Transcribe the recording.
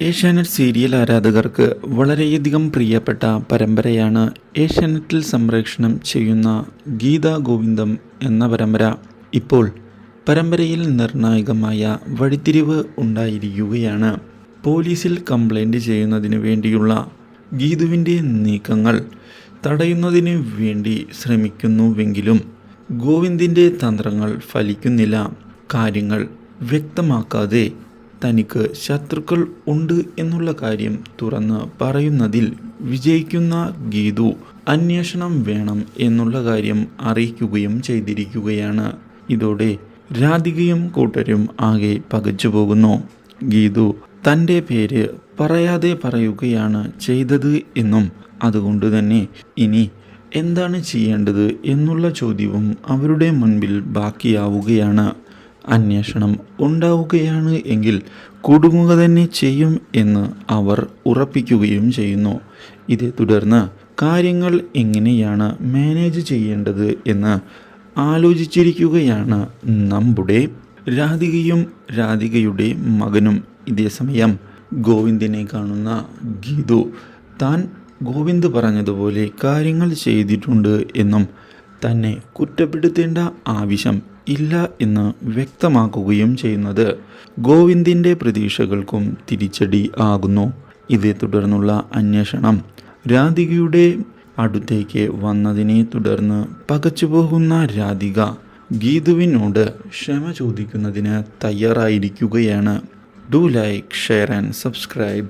Asianet serial ആരാധകർക്ക് വളരെയധികം പ്രിയപ്പെട്ട പരമ്പരയാണ് ഏഷ്യാനെറ്റിൽ സംപ്രേഷണം ചെയ്യുന്ന ഗീതാ ഗോവിന്ദം എന്ന പരമ്പര. ഇപ്പോൾ പരമ്പരയിൽ നിർണായകമായ വഴിത്തിരിവ് ഉണ്ടായിരിക്കുകയാണ്. പോലീസിൽ കംപ്ലൈൻറ്റ് ചെയ്യുന്നതിന് വേണ്ടിയുള്ള ഗീതുവിൻ്റെ നീക്കങ്ങൾ തടയുന്നതിന് വേണ്ടി ശ്രമിക്കുന്നുവെങ്കിലും ഗോവിന്ദിൻ്റെ തന്ത്രങ്ങൾ ഫലിക്കുന്നില്ല. കാര്യങ്ങൾ വ്യക്തമാക്കാതെ തനിക്ക് ശത്രുക്കൾ ഉണ്ട് എന്നുള്ള കാര്യം തുറന്ന് പറയുന്നതിൽ വിജയിക്കുന്ന ഗീതു അന്വേഷണം വേണം എന്നുള്ള കാര്യം അറിയിക്കുകയും ചെയ്തിരിക്കുകയാണ്. ഇതോടെ രാധികയും കൂട്ടരും ആകെ പകച്ചുപോകുന്നു. ഗീതു തൻ്റെ പേര് പറയാതെ പറയുകയാണ് ചെയ്തത് എന്നും അതുകൊണ്ട് തന്നെ ഇനി എന്താണ് ചെയ്യേണ്ടത് എന്നുള്ള ചോദ്യവും അവരുടെ മുൻപിൽ ബാക്കിയാവുകയാണ്. അന്വേഷണം ഉണ്ടാവുകയാണ് എങ്കിൽ കുടുങ്ങുക തന്നെ ചെയ്യും എന്ന് അവർ ഉറപ്പിക്കുകയും ചെയ്യുന്നു. ഇതേ തുടർന്ന് കാര്യങ്ങൾ എങ്ങനെയാണ് മാനേജ് ചെയ്യേണ്ടത് എന്ന് ആലോചിച്ചിരിക്കുകയാണ് നമ്മുടെ രാധികയും രാധികയുടെ മകനും. ഇതേസമയം ഗോവിന്ദിനെ കാണുന്ന ഗീതു താൻ ഗോവിന്ദ് പറഞ്ഞതുപോലെ കാര്യങ്ങൾ ചെയ്തിട്ടുണ്ട് എന്നും തന്നെ കുറ്റപ്പെടുത്തേണ്ട ആവശ്യം ഇല്ല എന്ന് വ്യക്തമാക്കുകയും ചെയ്യുന്നത് ഗോവിന്ദിൻ്റെ പ്രതീക്ഷകൾക്കും തിരിച്ചടി ആകുന്നു. ഇതേ തുടർന്നുള്ള അന്വേഷണം രാധികയുടെ അടുത്തേക്ക് വന്നതിനെ തുടർന്ന് പകച്ചുപോകുന്ന രാധിക ഗീതുവിനോട് ക്ഷമ ചോദിക്കുന്നതിന് തയ്യാറായിരിക്കുകയാണ്. Do like, share and subscribe.